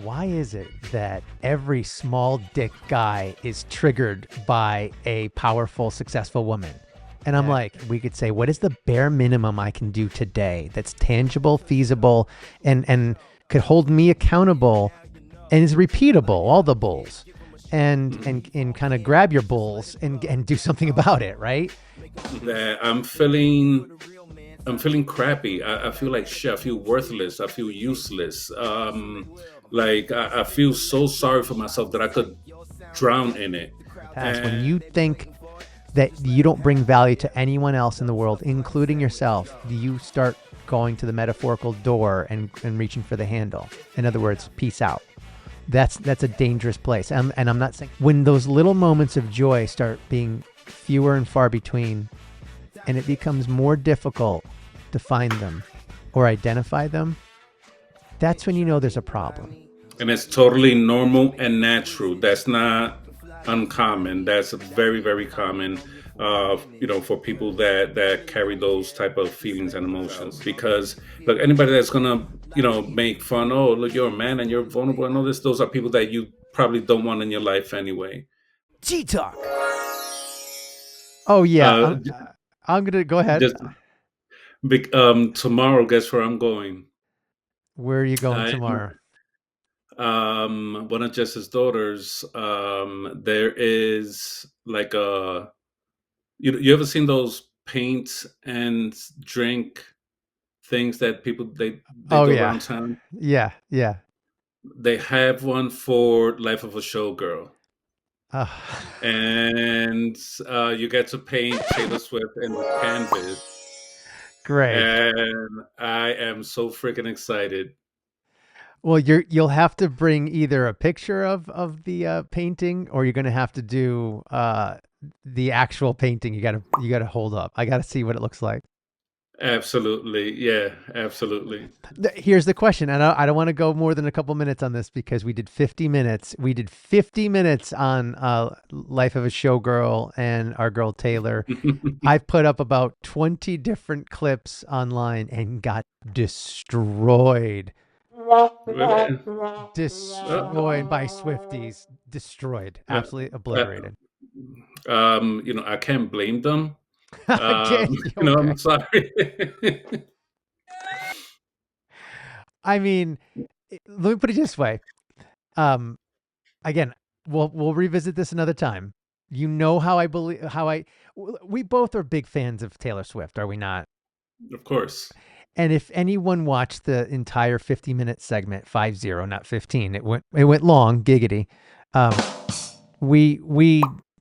why is it that every small dick guy is triggered by a powerful, successful woman? And I'm like, we could say, what is the bare minimum I can do today that's tangible, feasible, and could hold me accountable and is repeatable, all the bulls, and kind of grab your bulls and do something about it, right? That I'm feeling crappy. I feel like shit. I feel worthless. I feel useless. Like I feel so sorry for myself that I could drown in it. When And you think that you don't bring value to anyone else in the world, including yourself, you start going to the metaphorical door and reaching for the handle. In other words, peace out. That's a dangerous place. And I'm not saying when those little moments of joy start being fewer and far between, and it becomes more difficult to find them or identify them, that's when you know there's a problem. and it's totally normal and natural. That's not uncommon. That's very, very common. For people that carry those type of feelings and emotions. Because look, anybody that's gonna make fun. Oh, look, you're a man and you're vulnerable and all this. Those are people that you probably don't want in your life anyway. G-Talk. Oh yeah, Uh, I'm gonna go ahead. just Tomorrow, guess where I'm going? Where are you going I tomorrow? One of Jess's daughters. There is like a you ever seen those paint and drink things that people they Oh go yeah, around town? yeah. They have one for Life of a Showgirl, Uh, and you get to paint Taylor Swift in the canvas, Great. and I am so freaking excited. Well, you'll have to bring either a picture of the painting, or you're gonna have to do the actual painting. You gotta hold up. I gotta see what it looks like. Absolutely, yeah, absolutely. Here's the question, and I don't want to go more than a couple minutes on this because we did 50 minutes. We did 50 minutes on Life of a Showgirl and our girl Taylor. I've put up about 20 different clips online and got destroyed. Destroyed by Swifties. Destroyed. Uh, Absolutely uh, obliterated. I can't blame them. Okay. I'm Okay. sorry. I mean, let me put it this way. Um, Again, we'll revisit this another time. You know how I believe we both are big fans of Taylor Swift, are we not? Of course. And if anyone watched the entire 50-minute segment, 50, not 15, it went long, giggity. We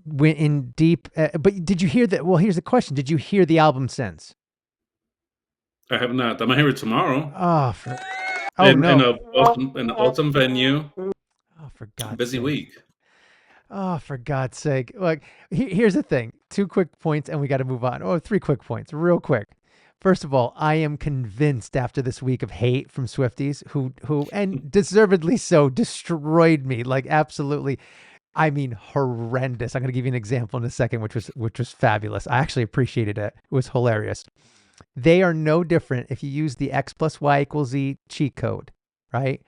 went in deep. But did you hear that? Well, here's the question: did you hear the album since? I have not. I'm gonna hear it tomorrow Oh in no! an awesome venue. Oh, for God's Busy sake! week. Oh, for God's sake! Like, here's the thing: 2 quick points, and we got to move on. Oh, 3 quick points, real quick. First of all, I am convinced after this week of hate from Swifties, who and deservedly so, destroyed me. Like, absolutely. I mean, horrendous. I'm going to give you an example in a second, which was fabulous. I actually appreciated it. It was hilarious. They are no different if you use the X plus Y equals Z cheat code, right?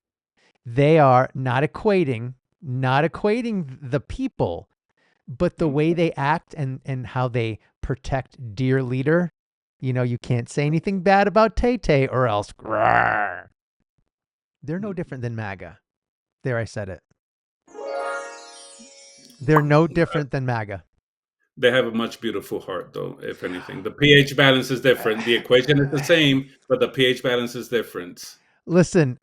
They are not equating the people, but the way they act and how they protect dear leader. You can't say anything bad about Tay-Tay or else. Grrr. They're no different than MAGA. There, I said it. They're no different than MAGA. They have a much beautiful heart, though. If anything, the pH balance is different. The equation is the same, but the pH balance is different. Listen,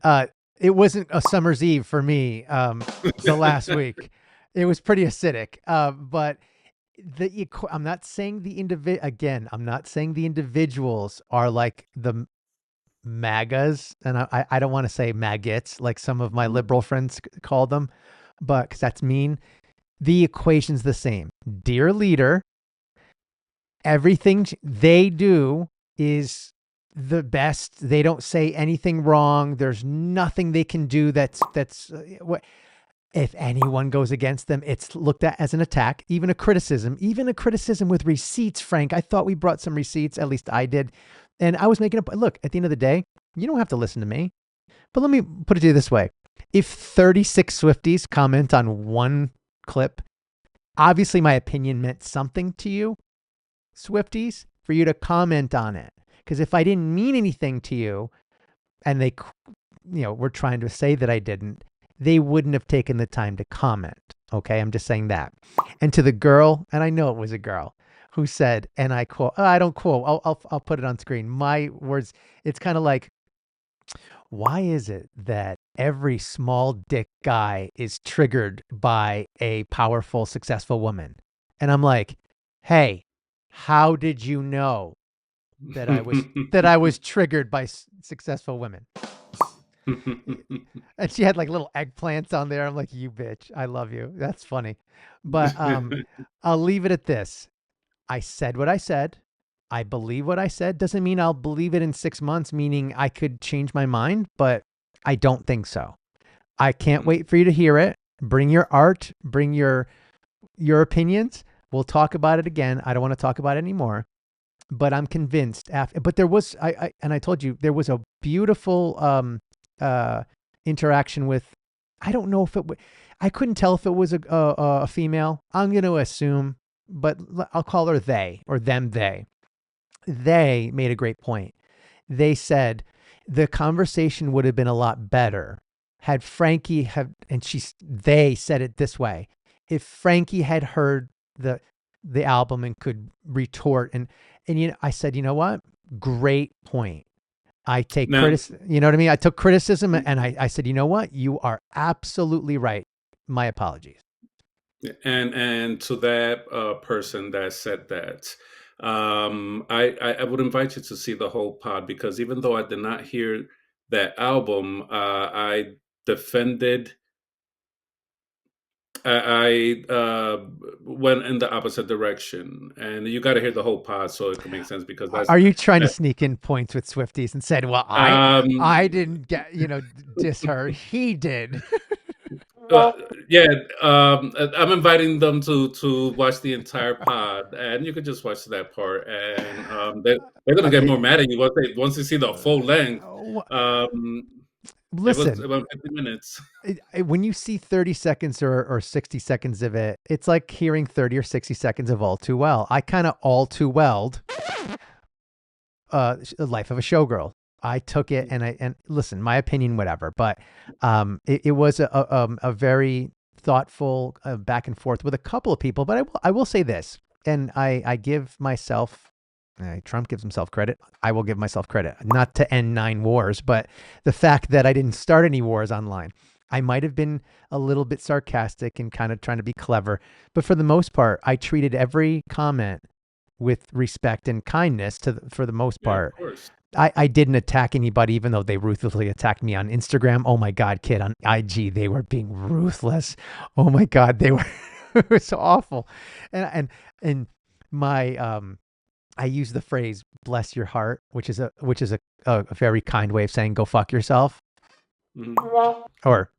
it wasn't a summer's eve for me the last week. It was pretty acidic. But I'm not saying I'm not saying the individuals are like the MAGAs, and I don't want to say maggots like some of my liberal friends call them, but because that's mean. The equation's the same. Dear leader, everything they do is the best. They don't say anything wrong. There's nothing they can do that's what if anyone goes against them, it's looked at as an attack, even a criticism with receipts, Frank. I thought we brought some receipts, at least I did. And I was making up, look, at the end of the day, you don't have to listen to me. But let me put it to you this way. If 36 Swifties comment on one clip, obviously my opinion meant something to you, Swifties, for you to comment on it. Because if I didn't mean anything to you and they, were trying to say that I didn't, they wouldn't have taken the time to comment. Okay, I'm just saying that. And to the girl, and I know it was a girl, who said, and I quote, I don't quote, I'll put it on screen. My words, it's kind of like, why is it that every small dick guy is triggered by a powerful, successful woman? And I'm like, hey, how did you know that I was triggered by successful women? And she had like little eggplants on there. I'm like, you bitch, I love you. That's funny. But I'll leave it at this. I said what I said. I believe what I said. Doesn't mean I'll believe it in 6 months, meaning I could change my mind, but I don't think so. I can't wait for you to hear it. Bring your art, bring your opinions. We'll talk about it again. I don't want to talk about it anymore, but I'm convinced after, but there was, and I told you, there was a beautiful interaction with, I don't know if I couldn't tell if it was a female. I'm going to assume, but I'll call her they or them they. They made a great point. They said the conversation would have been a lot better had Frankie have, and they said it this way: if Frankie had heard the album and could retort, and I said, you know what? Great point. I take Now, criticism. You know what I mean? I took criticism and I said, you know what? You are absolutely right. My apologies. and to that person that said that, I would invite you to see the whole pod, because even though I did not hear that album, I defended. I went in the opposite direction, and you got to hear the whole pod so it can make sense, because Are you trying to that, sneak in points with Swifties and said, well, I um, didn't get, diss her. He did. Uh, yeah, I'm inviting them to watch the entire pod, and you could just watch that part, and they're gonna get Okay. more mad at you once they see the full length. Uh, Um, it was Listen, about 50 minutes. when you see 30 seconds or 60 seconds of it, it's like hearing 30 or 60 seconds of All Too Well. I kind of all too welled Life of a Showgirl. I took it and listen, my opinion, whatever, but it was a very thoughtful back and forth with a couple of people. But I will say this, and I give myself, Trump gives himself credit. I will give myself credit, not to end 9 wars, but the fact that I didn't start any wars online. I might have been a little bit sarcastic and kind of trying to be clever, but for the most part, I treated every comment with respect and kindness for the most Yeah, of part. course. I didn't attack anybody, even though they ruthlessly attacked me on Instagram. Oh my God, kid, on IG, they were being ruthless. Oh my God, they were, it was so awful. And my, I use the phrase "bless your heart," which is a very kind way of saying "go fuck yourself." Mhm. Or,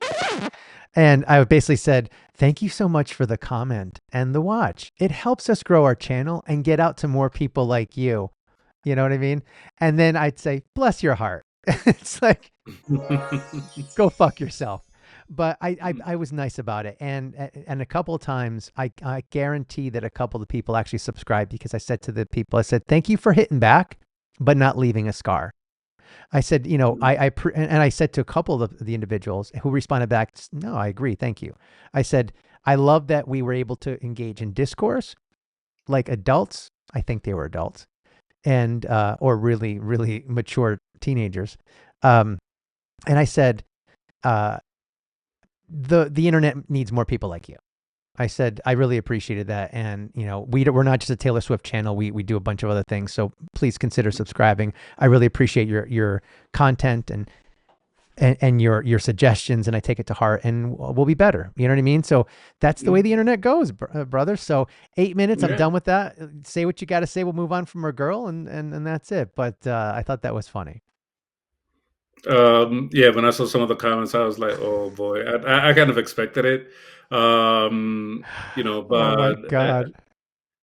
and I basically said, "Thank you so much for the comment and the watch. It helps us grow our channel and get out to more people like you." You know what I mean? And then I'd say, "Bless your heart." It's like, go fuck yourself. But I was nice about it, and a couple of times I guarantee that a couple of people actually subscribed, because I said to the people, I said, thank you for hitting back, but not leaving a scar. I said, and I said to a couple of the individuals who responded back, no, I agree, thank you. I said, I love that we were able to engage in discourse like adults. I think they were adults, and or really really mature teenagers. Um, and I said, uh, the internet needs more people like you. I said, I really appreciated that. And, we're not just a Taylor Swift channel. We do a bunch of other things. So please consider subscribing. I really appreciate your content and your suggestions. And I take it to heart, and we'll be better. You know what I mean? So that's the way the internet goes, brother. So 8 minutes, I'm Yeah. done with that. Say what you got to say. We'll move on from our girl, and that's it. But I thought that was funny. Yeah, when I saw some of the comments, I was like, "Oh boy!" I kind of expected it, Oh my but God.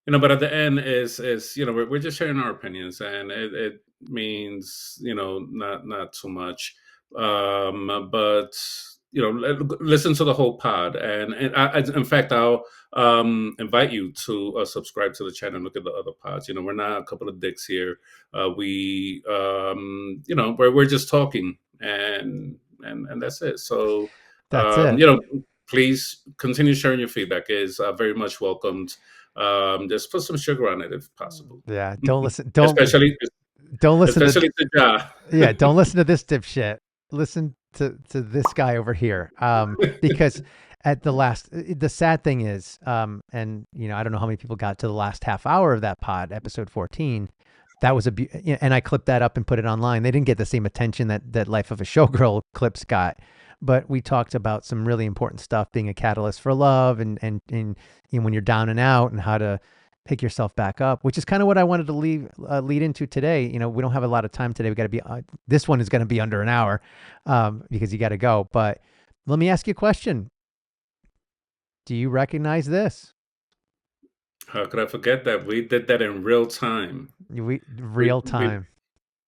but at the end is we're just sharing our opinions, and it means not too much, but listen to the whole pod. In fact, I'll invite you to subscribe to the channel and look at the other pods. We're not a couple of dicks here. We're just talking, and that's it. So, That's it. please continue sharing your feedback. Is very much welcomed. Just put some sugar on it if possible. Yeah. Don't listen. Don't especially don't listen to. especially to Ja. Yeah. Don't listen to this dipshit. Listen to this guy over here. Because at the sad thing is, and I don't know how many people got to the last half hour of that pod, episode 14. That was and I clipped that up and put it online. They didn't get the same attention that Life of a Showgirl clips got, but we talked about some really important stuff, being a catalyst for love, and when you're down and out, and how to pick yourself back up, which is kind of what I wanted to lead into today. We don't have a lot of time today. We got to be this one is going to be under an hour, because you got to go. But let me ask you a question. Do you recognize this? How could I forget that? We did that in real time. Real time.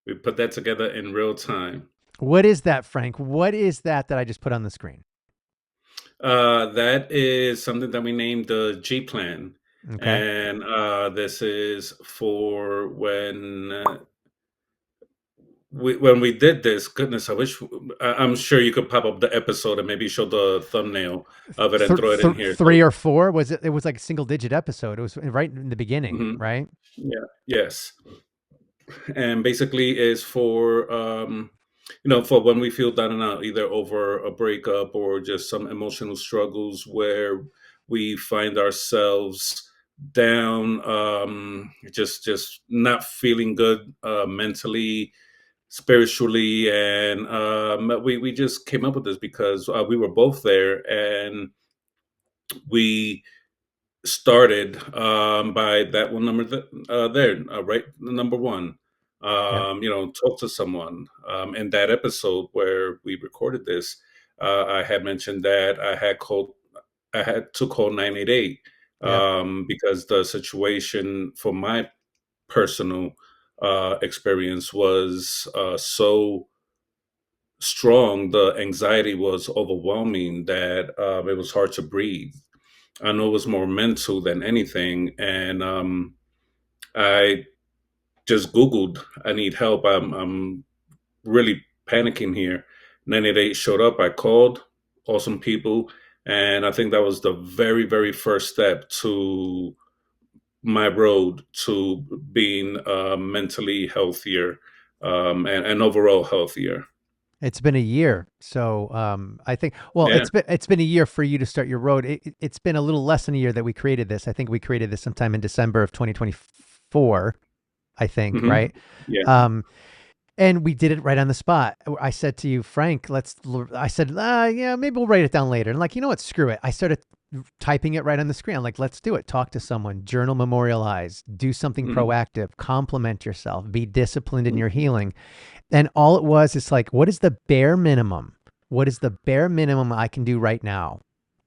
We put that together in real time. What is that, Frank? What is that I just put on the screen? That is something that we named the G plan. Okay. And this is for when we did this. Goodness, I'm sure you could pop up the episode and maybe show the thumbnail of it and throw it in here. 3 or 4 was it? It was like a single digit episode. It was right in the beginning, right? Yeah. Yes. And basically is for for when we feel down and out, either over a breakup or just some emotional struggles where we find ourselves down, just not feeling good mentally, spiritually. And we just came up with this because we were both there, and we started by that one number there, right? Number one, Yeah. talk to someone. In that episode where we recorded this, I had mentioned that I had to call 988 Yeah. because the situation for my personal experience was so strong. The anxiety was overwhelming that it was hard to breathe. I know it was more mental than anything. And I just Googled, I need help. I'm really panicking here. 988 showed up. I called awesome people. And I think that was the very, very first step to my road to being mentally healthier, and overall healthier. It's been a year. So I think, well, Yeah. it's been a year for you to start your road. It's been a little less than a year that we created this. I think we created this sometime in December of 2024, I think, Hmm. right? Yeah. And we did it right on the spot. I said to you, Frank, I said, yeah, maybe we'll write it down later. And like, you know what? Screw it. I started typing it right on the screen. I'm like, let's do it. Talk to someone, journal, memorialize, do something Hmm. proactive, compliment yourself, be disciplined in your healing. And all it was, it's like, what is the bare minimum? What is the bare minimum I can do right now?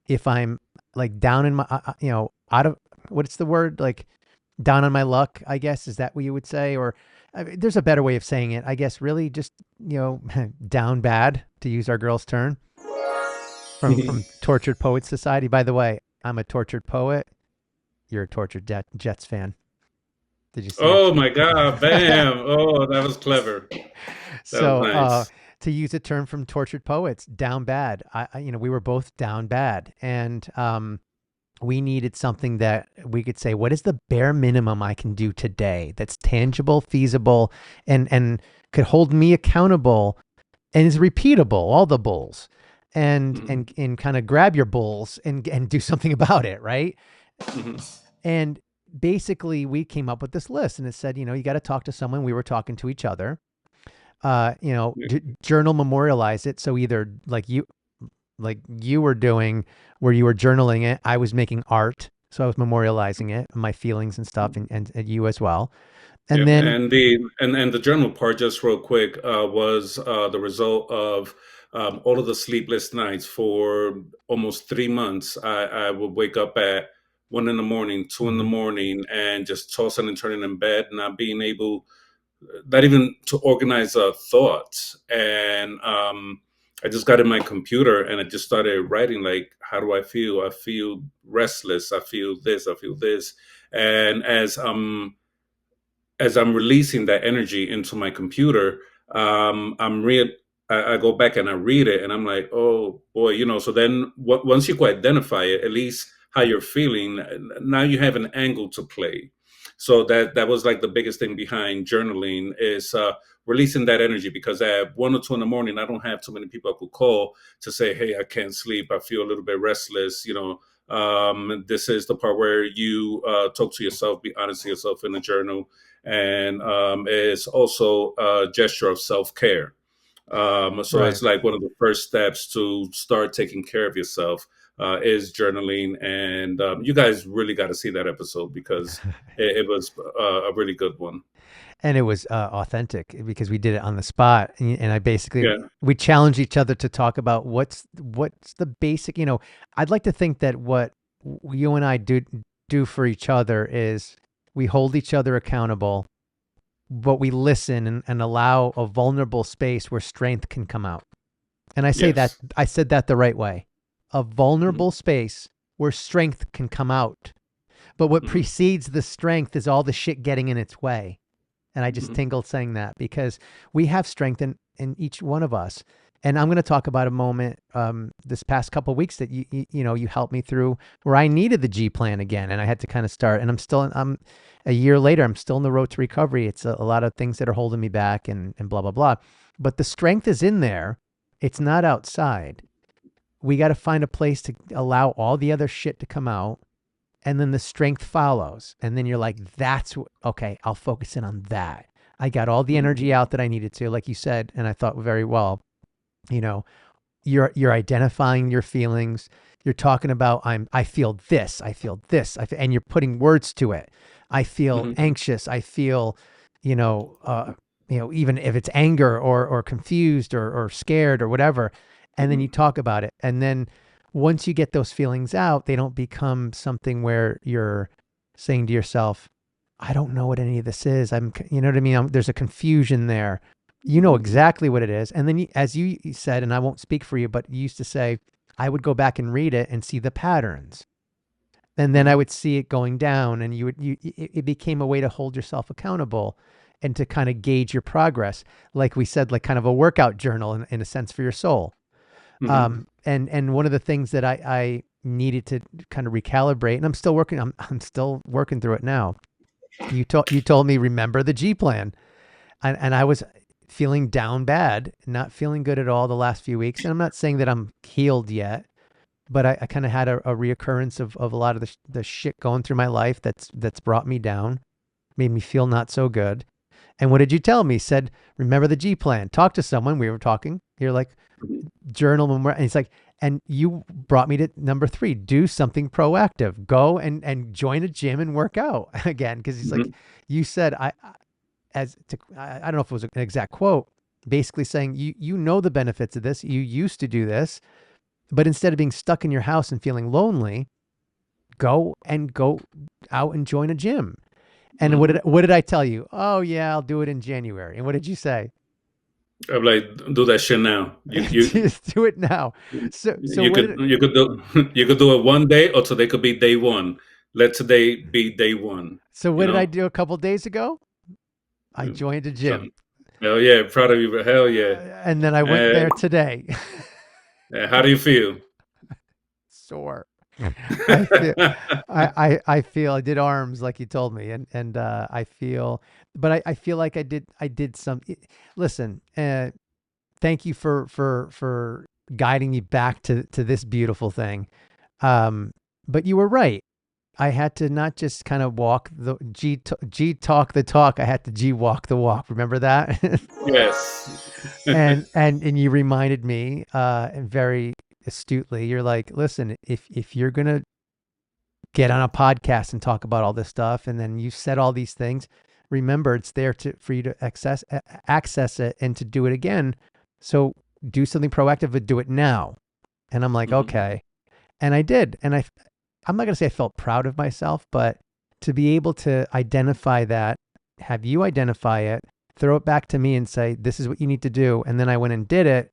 If I'm like down in my, out of, what's the word? Like down on my luck, I guess. Is that what you would say? Or I mean, there's a better way of saying it. I guess really just, down bad, to use our girl's term, from Tortured Poets Society. By the way, I'm a tortured poet. You're a tortured Jets fan. Did you see it? Oh my God! Bam! Oh, that was clever. That was So, nice. to use a term from Tortured Poets, down bad. We were both down bad, and we needed something that we could say, what is the bare minimum I can do today that's tangible, feasible, and could hold me accountable and is repeatable, all the bulls, and Mhm. and kind of grab your bulls and do something about it, right? Mhm. And basically we came up with this list, and it said, you got to talk to someone. We were talking to each other. Yeah. Journal, memorialize it. So either like you were doing, where you were journaling it, I was making art. So I was memorializing it, my feelings and stuff, and you as well. And Yep. then, And the journal part, just real quick, was the result of all of the sleepless nights for almost 3 months. I would wake up at 1 in the morning, 2 in the morning, and just tossing and turning in bed, not being able, not even to organize thoughts. And I just got in my computer and I just started writing, like, how do I feel? I feel restless. I feel this. I feel this. And as I'm releasing that energy into my computer, I'm real. I go back and I read it, and I'm like, oh boy, So then, once you can identify it, at least how you're feeling, now you have an angle to play. So that was like the biggest thing behind journaling is releasing that energy. Because at 1 or 2 in the morning, I don't have too many people I could call to say, hey, I can't sleep. I feel a little bit restless. This is the part where you talk to yourself, be honest to yourself in the journal, and it's also a gesture of self-care. So Right. it's like one of the first steps to start taking care of yourself is journaling. And you guys really got to see that episode because it was a really good one. And it was authentic because we did it on the spot, and I basically Yeah. we challenged each other to talk about what's the basic. I'd like to think that what you and I do for each other is we hold each other accountable, but we listen and allow a vulnerable space where strength can come out. And Yes. I said that the right way. A Hmm. vulnerable space where strength can come out. But what Hmm. precedes the strength is all the shit getting in its way. And I just Hmm. tingled saying that because we have strength in each one of us. And I'm going to talk about a moment this past couple of weeks that you helped me through where I needed the G plan again, and I had to kind of start. And I'm a year later, I'm still in the road to recovery. It's a lot of things that are holding me back and blah blah blah. But the strength is in there. It's not outside. We got to find a place to allow all the other shit to come out, and then the strength follows, and then you're like, okay, I'll focus in on that. I got all the energy Hmm. out that I needed to, like you said, and I thought very well. you know you're identifying your feelings. You're talking about, I feel this, I feel this, and you're putting words to it. I feel Hmm. anxious, I feel, you know even if it's anger or confused or scared or whatever. And then you Hmm. talk about it, and then once you get those feelings out, they don't become something where you're saying to yourself, I don't know what any of this is. You know what I mean? There's a confusion there. You know Hmm. exactly what it is. And then, as you said, and I won't speak for you, but you used to say, I would go back and read it and see the patterns. And then I Hmm. would see it going down, and it became a way to hold yourself accountable and to kind of gauge your progress. Like we said, like kind of a workout journal in a sense for your soul. Hmm. And one of the things that I needed to kind of recalibrate, and I'm still working through it now. You told me, remember the G plan, and I was feeling down bad, not feeling good at all the last few weeks. And I'm not saying that I'm healed yet, but I kind of had a reoccurrence of a lot of the shit going through my life that's brought me down, made me feel not so good. And what did you tell me? Said, remember the G plan. Talk to someone. We were talking. You're like, journal, and it's like, and you brought me to number 3: do something proactive. Go and join a gym and work out again. Because he's like, Hmm. you said, I don't know if it was an exact quote, basically saying, you know the benefits of this. You used to do this, but instead of being stuck in your house and feeling lonely, go out and join a gym. And Hmm. what did I tell you? Oh yeah, I'll do it in January. And what did you say? I'm like, do that shit now. Just do it now. So You what could did you could do you could do it one day, or today could be day one. Let today be day one. so You what did I know. do a couple days ago? I joined a So, gym. hell yeah, proud of you. Hell yeah. And then I went And there today. how do you feel? Sore. I feel I feel I did arms like you told me, and I feel, but I feel like I did some. Listen, thank you for guiding me back to this beautiful thing. But you were right. I had to not just kind of walk the G talk the talk. I had to G walk the walk. Remember that? Yes. And you reminded me, and very astutely. You're like, listen, if you're gonna get on a podcast and talk about all this stuff, and then you said all these things, remember it's there for you to access it and to do it again. So do something proactive, but do it now. And I'm like, Mhm. okay. And I did. And I'm not going to say I felt proud of myself, but to be able to identify that, have you identify it, throw it back to me and say, this is what you need to do. And then I went and did it.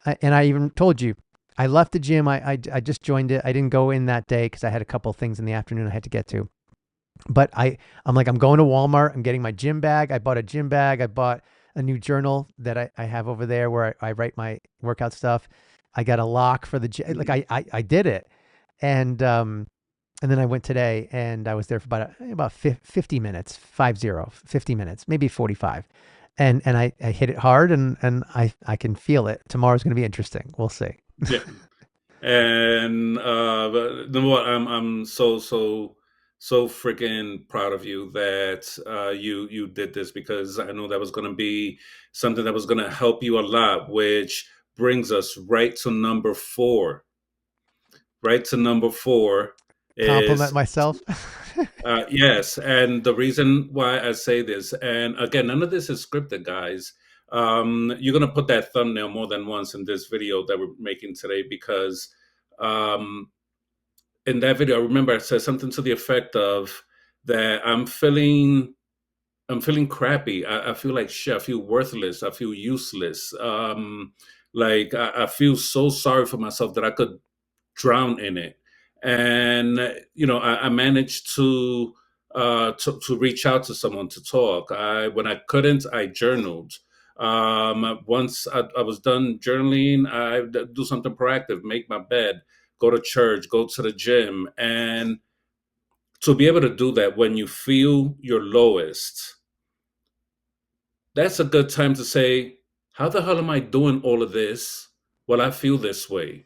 And I even told you, I left the gym. I just joined it. I didn't go in that day because I had a couple of things in the afternoon I had to get to. But I'm like, I'm going to Walmart. I'm getting my gym bag. I bought a gym bag. I bought a new journal that I have over there where I write my workout stuff. I got a lock for the gym. Like I did it. And then I went today and I was there for about 50 minutes, 50 minutes, maybe 45. And I hit it hard and I can feel it. Tomorrow's going to be interesting. We'll see. Yeah. And but number one, I'm so freaking proud of you that you did this, because I know that was going to be something that was going to help you a lot, which brings us right to number four. Right to number four Compliment is myself. yes, and the reason why I say this, and again, none of this is scripted, guys. You're gonna put that thumbnail more than once in this video that we're making today, because um, in that video, I remember I said something to the effect of that I'm feeling crappy. I feel like shit. I feel worthless. I feel useless. Like I feel so sorry for myself that I could drown in it. And I managed to reach out to someone to talk. When I couldn't, I journaled. Once I was done journaling, I do something proactive, make my bed, go to church, go to the gym. And to be able to do that when you feel your lowest, that's a good time to say, how the hell am I doing all of this while I feel this way?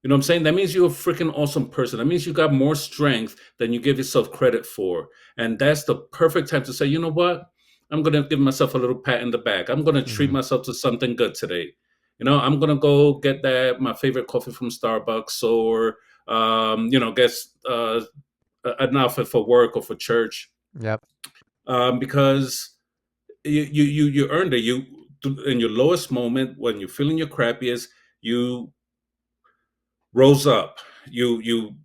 You know what I'm saying? That means you're a freaking awesome person. That means you got more strength than you give yourself credit for. And that's the perfect time to say, you know what? I'm going to give myself a little pat in the back. I'm going to treat Hmm. myself to something good today. I'm going to go get my favorite coffee from Starbucks, or, get an outfit for work or for church, Yep. because you earned it. You, in your lowest moment, when you're feeling your crappiest, you rose up. You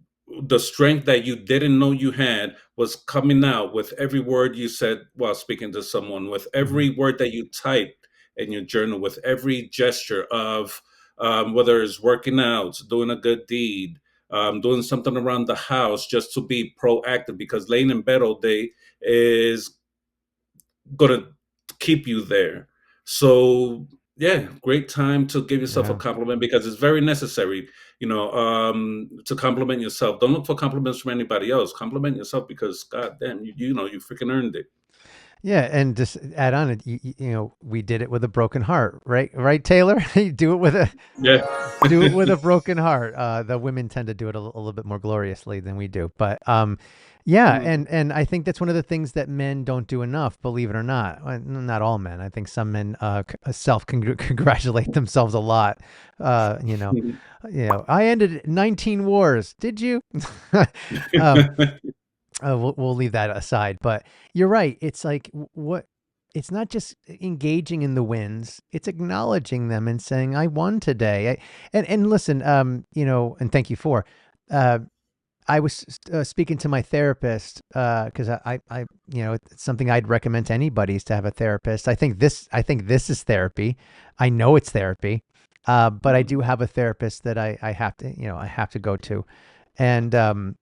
The strength that you didn't know you had was coming out with every word you said while speaking to someone, with Hmm. every word that you typed in your journal, with every gesture of, whether it's working out, doing a good deed, doing something around the house just to be proactive, because laying in bed all day is going to keep you there. So, yeah, great time to give yourself a Yeah. compliment, because it's very necessary, to compliment yourself. Don't look for compliments from anybody else. Compliment yourself, because God damn, you freaking earned it. Yeah, and just add on it. We did it with a broken heart, right? Right, Taylor. You Yeah. do it with a broken heart. The women tend to do it a little bit more gloriously than we do, but yeah, Mm. and I think that's one of the things that men don't do enough. Believe it or not, not all men. I think some men self congratulate themselves a lot. Uh, you know, I ended 19 wars. Did you? um, we'll leave that aside, but you're right. It's like what it's not just engaging in the wins, it's acknowledging them and saying, I won today. And listen, and thank you for, uh, I was speaking to my therapist, cause it's something I'd recommend to anybody is to have a therapist. I think this is therapy. I know it's therapy. But I do Mm. have a therapist that I have to, I have to go to, and,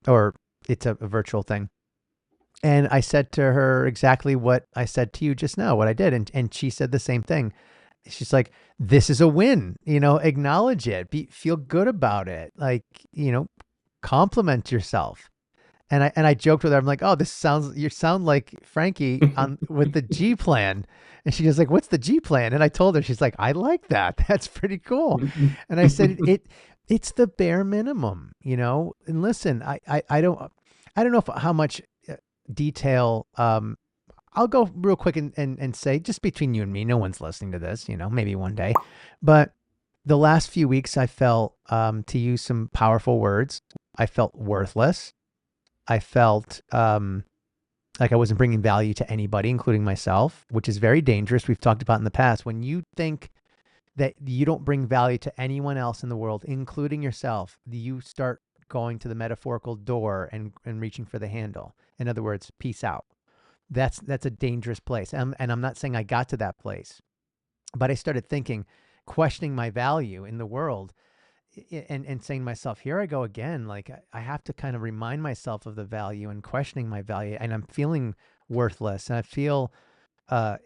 or it's a virtual thing. And I said to her exactly what I said to you just now, what I did. And she said the same thing. She's like, this is a win, acknowledge it, feel good about it. Like, compliment yourself. And I joked with her. I'm like, oh, you sound like Frankie on with the G plan. And she was like, what's the G plan? And I told her, she's like, I like that. That's pretty cool. And I said, it's the bare minimum, and listen, I don't know how much detail. I'll go real quick and say, just between you and me, no one's listening to this, maybe one day. But the last few weeks, I felt, to use some powerful words, I felt worthless. I felt like I wasn't bringing value to anybody, including myself, which is very dangerous. We've talked about in the past. When you think that you don't bring value to anyone else in the world, including yourself, you start going to the metaphorical door and reaching for the handle. In other words, peace out. That's a dangerous place. And I'm not saying I got to that place, but I started thinking, questioning my value in the world, and saying to myself, here I go again. Like I have to kind of remind myself of the value and questioning my value, and I'm feeling worthless, and I feel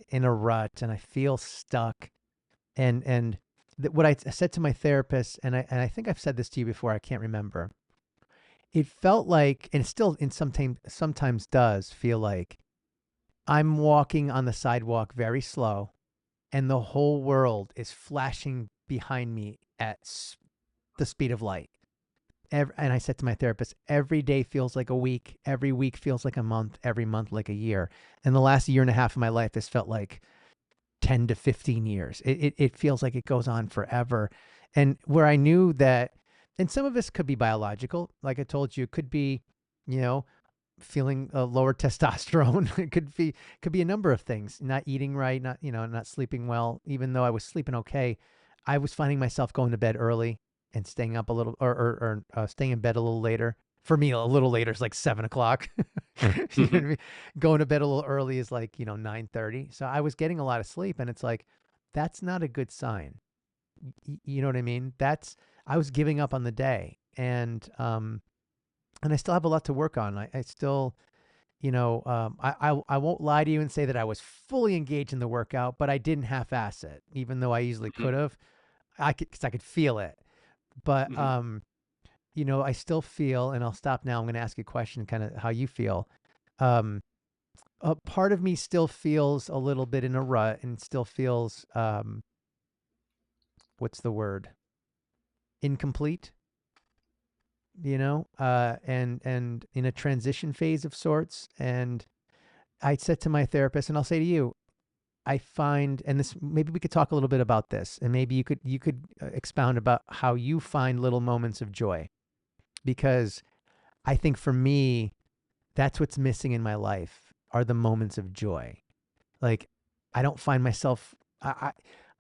in a rut, and I feel stuck. And what I said to my therapist, and I think I've said this to you before, I can't remember. It felt like, and it still in sometimes does feel like, I'm walking on the sidewalk very slow, and the whole world is flashing behind me at the speed of light. And I said to my therapist, every day feels like a week, every week feels like a month, every month like a year. And the last year and a half of my life has felt like 10 to 15 years. It feels like it goes on forever. And where I knew that, and some of this could be biological, like I told you, it could be, you know, feeling a lower testosterone. It could be a number of things. Not eating right, not sleeping well. Even though I was sleeping okay, I was finding myself going to bed early and staying up a little, or staying in bed a little later. For me, a little later is like 7 o'clock. You know what I mean? Going to bed a little early is like 9:30. So I was getting a lot of sleep, and it's like that's not a good sign. You know what I mean? That's I was giving up on the day, and I still have a lot to work on. I still, I won't lie to you and say that I was fully engaged in the workout, but I didn't half-ass it, even though I easily could have. Because I could feel it. But Mhm. I still feel, and I'll stop now. I'm going to ask you a question, kind of how you feel. Um, a part of me still feels a little bit in a rut, and still feels, what's the word? Incomplete. And in a transition phase of sorts. And I said to my therapist, and I'll say to you, I find, and this, maybe we could talk a little bit about this, and maybe you could expound about how you find little moments of joy, because I think for me, that's what's missing in my life are the moments of joy. Like, I don't find myself.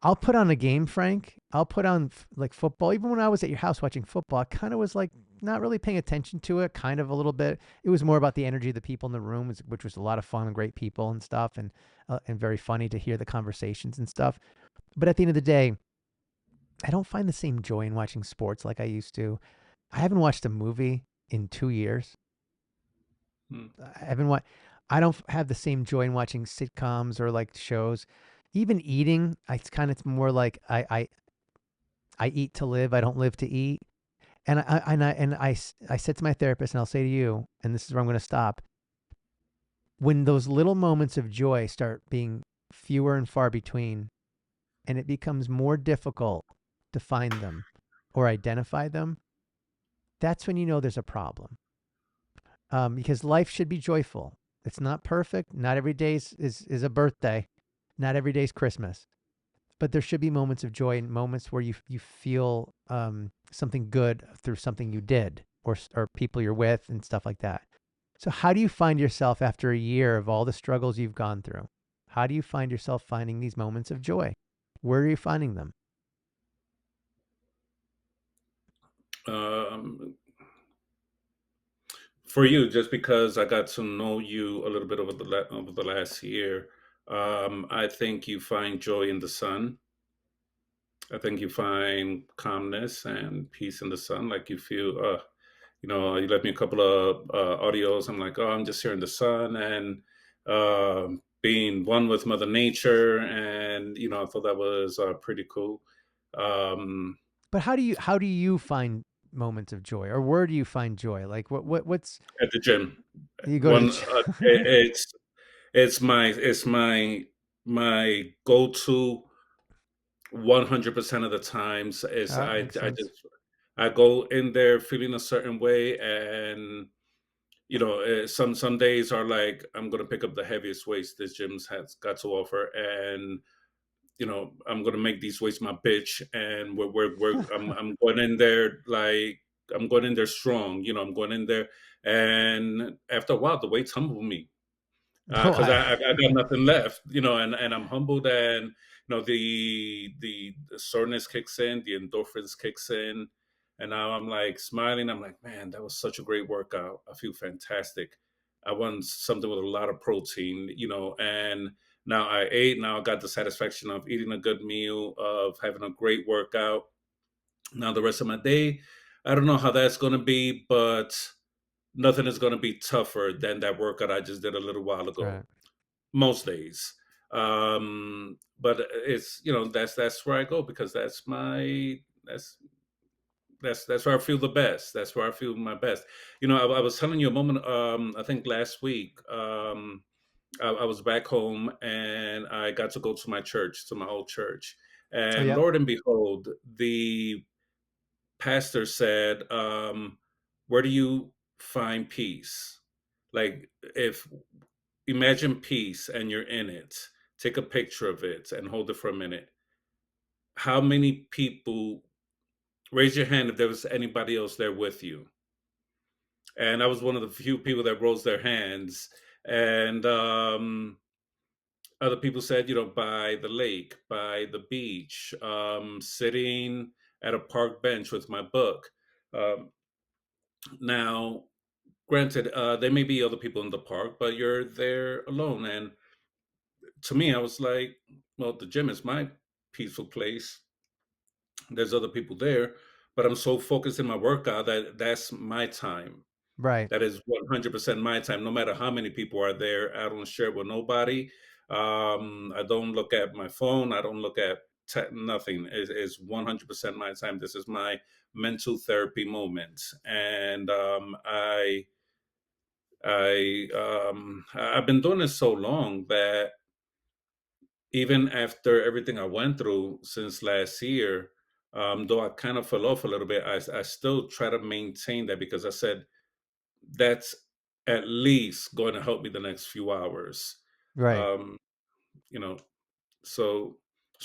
I'll put on a game, Frank. I'll put on like football. Even when I was at your house watching football, I kind of was like not really paying attention to it. Kind of a little bit. It was more about the energy of the people in the room, which was a lot of fun and great people and stuff, and very funny to hear the conversations and stuff. But at the end of the day, I don't find the same joy in watching sports like I used to. I haven't watched a movie in 2 years. Mhm. I haven't wa- I don't have the same joy in watching sitcoms or like shows. Even eating, it's more like I eat to live. I don't live to eat. And I said to my therapist, and I'll say to you, and this is where I'm going to stop. When those little moments of joy start being fewer and far between, and it becomes more difficult to find them or identify them, that's when you know there's a problem. Because life should be joyful. It's not perfect. Not every day is a birthday. Not every day is Christmas. But there should be moments of joy and moments where you feel something good through something you did, or people you're with and stuff like that. So how do you find yourself after a year of all the struggles you've gone through? How do you find yourself finding these moments of joy? Where are you finding them? Um, for you, just because I got to know you a little bit over the last year, I think you find joy in the sun. I think you find calmness and peace in the sun. Like you feel, you left me a couple of audios. I'm like, oh, I'm just here in the sun and being one with Mother Nature, and I thought that was pretty cool. Um, But how do you find moments of joy, or where do you find joy? Like what's at the gym, you go to the one gym? it's my go to 100% of the times. Is Ah, I makes I sense. just I go in there feeling a certain way, and some days are like I'm gonna pick up the heaviest weights this gym's has got to offer, and I'm gonna make these weights my bitch, and I'm going in there like I'm going in there strong. I'm going in there, and after a while, the weights humble me No, because I got nothing left, and I'm humbled, and the soreness kicks in, the endorphins kicks in, and now I'm like smiling. I'm like, man, that was such a great workout. I feel fantastic. I want something with a lot of protein, and Now I ate. Now I got the satisfaction of eating a good meal, of having a great workout. Now the rest of my day, I don't know how that's going to be, but nothing is going to be tougher than that workout I just did a little while That's ago. right. Most days. But it's, that's where I go, because that's where I feel the best. That's where I feel my best. I was telling you a moment, I think last week, I was back home and I got to go to my church, to my old church. Oh, And yep. Lord and behold, the pastor said, where do you find peace? Like, if imagine peace and you're in it, take a picture of it and hold it for a minute. How many people, raise your hand if there was anybody else there with you? And I was one of the few people that rose their hands. And other people said, by the lake, by the beach, sitting at a park bench with my book. Um, Now, granted, there may be other people in the park, but you're there alone. And to me, I was like, well, the gym is my peaceful place. There's other people there, but I'm so focused in my workout that that's my time. Right. That is 100% my time. No matter how many people are there, I don't share it with nobody. I don't look at my phone. I don't look at nothing. It's 100% my time. This is my mental therapy moment, and I've been doing this so long that even after everything I went through since last year, though I kind of fell off a little bit, I still try to maintain that, because I said that's at least going to help me the next few hours. Right. Um, you know, so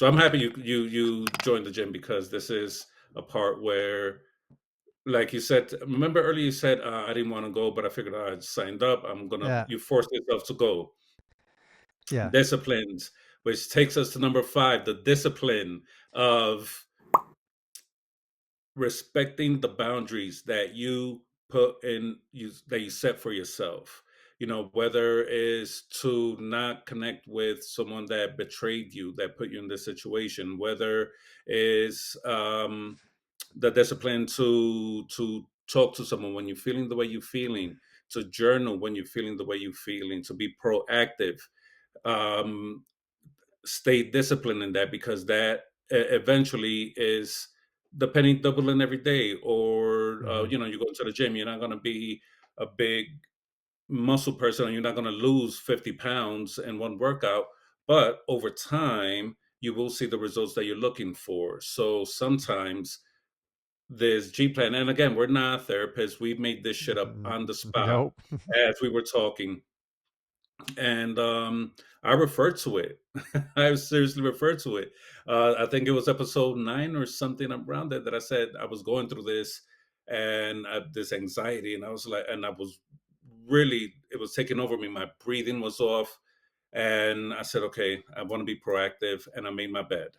I'm happy you joined the gym, because this is a part where, like you said, remember earlier you said, I didn't want to go, but I figured I signed up. Yeah. You forced yourself to go. Yeah. Disciplines, which takes us to number 5, the discipline of respecting the boundaries that you that you set for yourself. Whether is to not connect with someone that betrayed you, that put you in this situation, whether is the discipline to talk to someone when you're feeling the way you're feeling, to journal when you're feeling the way you're feeling, to be proactive. um Stay disciplined in that, because that eventually is the penny doubling every day. Or Hmm. you go to the gym, you're not going to be a big muscle person, and you're not going to lose 50 pounds in one workout, but over time you will see the results that you're looking for. So sometimes there's G plan, and again, we're not therapists. We made this shit up on the spot Nope. as we were talking. And I refer to it. I seriously refer to it. I think it was episode 9 or something around there that I said I was going through this, and this anxiety, and I was like, and I was really, it was taking over me. My breathing was off, and I said, okay, I want to be proactive, and I made my bed.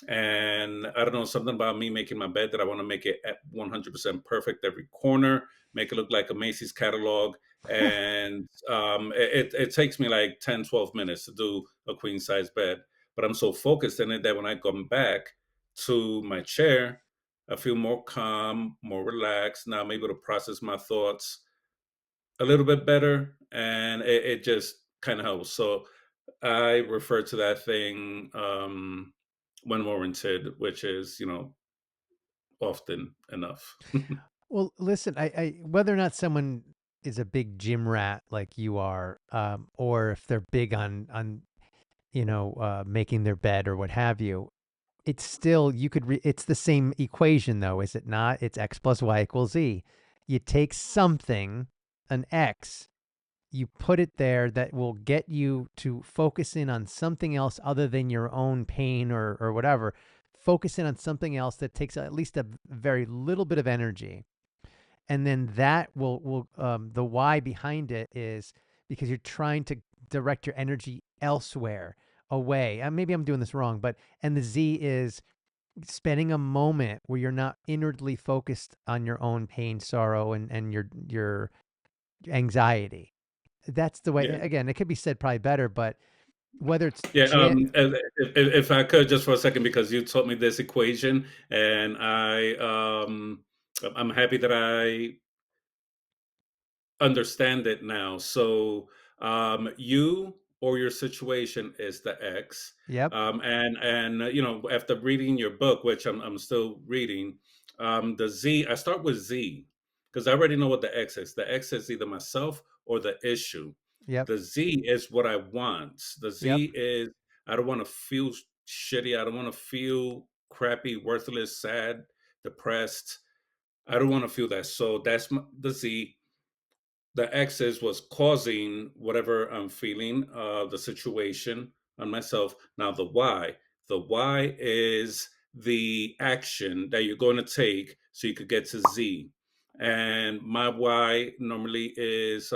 And I don't know, something about me making my bed, that I want to make it at 100% perfect every corner, make it look like a Macy's catalog. And it takes me like 10, 12 minutes to do a queen size bed. But I'm so focused in it that when I come back to my chair, I feel more calm, more relaxed. Now I'm able to process my thoughts a little bit better. And it just kind of helps. So I refer to that thing, when warranted, which is, often enough. Well, listen, I whether or not someone is a big gym rat like you are, or if they're big on making their bed or what have you, it's still it's the same equation though, is it not? It's x plus y equals z. You take something, an x, you put it there that will get you to focus in on something else other than your own pain or whatever. Focus in on something else that takes at least a very little bit of energy, and then that will the why behind it is because you're trying to direct your energy elsewhere, away. Maybe I'm doing this wrong, but and the z is spending a moment where you're not inwardly focused on your own pain, sorrow, and your anxiety. That's the way. Yeah. Again, it could be said probably better, but whether it's Yeah, if I could just for a second, because you taught me this equation, and I'm happy that I understand it now. So, you or your situation is the X, Yep, after reading your book, which I'm still reading, the Z. I start with Z because I already know what the X is. The X is either myself or the issue. yep, The Z is what I want. The yep. Z is I don't want to feel shitty. I don't want to feel crappy, worthless, sad, depressed. I don't want to feel that. So the Z. The X's was causing whatever I'm feeling, the situation on myself. Now the Y is the action that you're going to take so you could get to Z. And my Y normally is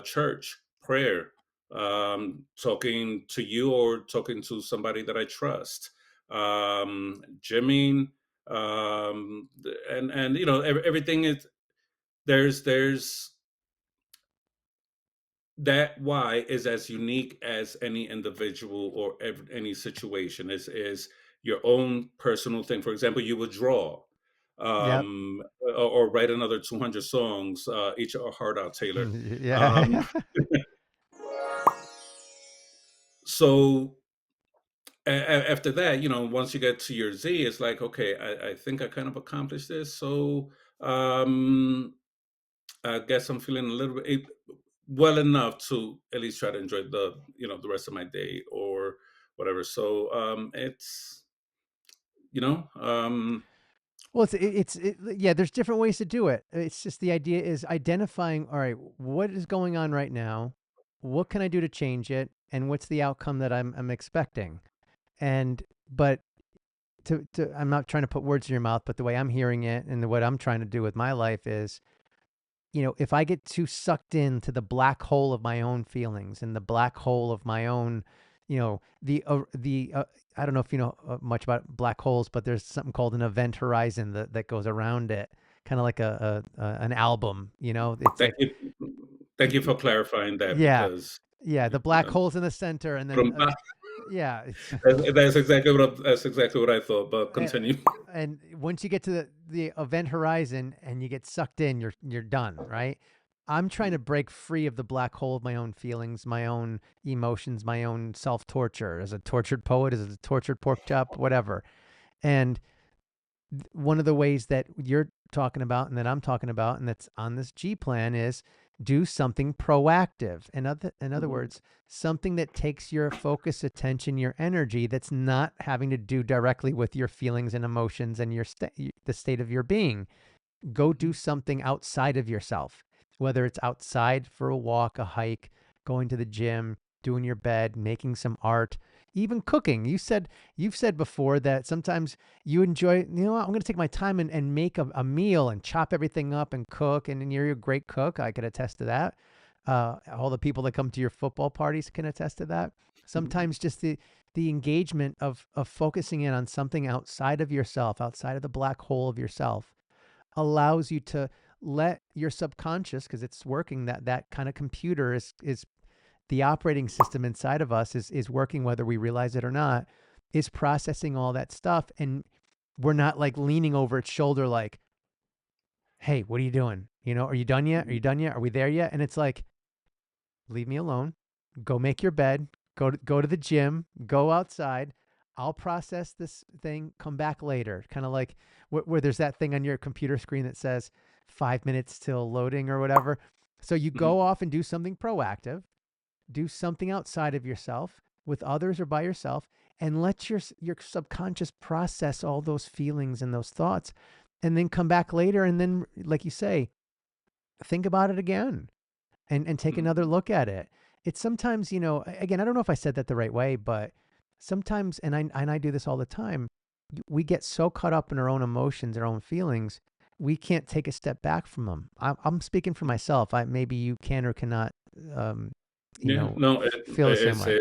church, prayer, talking to you or talking to somebody that I trust, gymming, and everything is there's that why is as unique as any individual or any situation is your own personal thing. For example, you would draw, Yep. or write another 200 songs, each a heart out Taylor. um, Yeah. so after that, once you get to your Z, it's like, okay, I think I kind of accomplished this. So um I guess I'm feeling a little bit well enough to at least try to enjoy the rest of my day or whatever. So it's you know Well, yeah, there's different ways to do it. It's just the idea is identifying, all right, what is going on right now? What can I do to change it? And what's the outcome that I'm expecting? And but to I'm not trying to put words in your mouth, but the way I'm hearing it and what I'm trying to do with my life is, if I get too sucked into the black hole of my own feelings and the black hole of my own, I don't know if you know much about black holes, but there's something called an event horizon that goes around it, kind of like an album. It's thank like, you thank you for clarifying that yeah, because yeah, the black hole's in the center, and then yeah, it's that's exactly what I thought. But a- continue. and once you get to the event horizon and you get sucked in, you're done, right? I'm trying to break free of the black hole of my own feelings, my own emotions, my own self torture as a tortured poet, as a tortured pork chop, whatever. And one of the ways that you're talking about and that I'm talking about and that's on this G plan is do something proactive. In other Mhm. words, something that takes your focus, attention, your energy that's not having to do directly with your feelings and emotions and the state of your being. Go do something outside of yourself, whether it's outside for a walk, a hike, going to the gym, doing your bed, making some art, even cooking. You've said before that sometimes you enjoy, I'm going to take my time and make a meal and chop everything up and cook. And you're a great cook. I could attest to that. All the people that come to your football parties can attest to that. Sometimes just the engagement of focusing in on something outside of yourself, outside of the black hole of yourself, allows you to let your subconscious, because it's working, that kind of computer is the operating system inside of us is working whether we realize it or not, is processing all that stuff. And we're not like leaning over its shoulder like, hey, what are you doing? Are you done yet? Are you done yet? Are we there yet? And it's like, leave me alone. Go make your bed. Go to the gym. Go outside. I'll process this thing. Come back later. Kind of like where there's that thing on your computer screen that says 5 minutes till loading or whatever. So you go Mhm. off and do something proactive. Do something outside of yourself with others or by yourself, and let your subconscious process all those feelings and those thoughts, and then come back later, and then, like you say, think about it again and take another Mhm. look at it. It's sometimes, again, I don't know if I said that the right way, but sometimes, and I do this all the time, we get so caught up in our own emotions, our own feelings, we can't take a step back from them. I'm speaking for myself. Maybe you can or cannot, um, Yeah, no, feel the same way.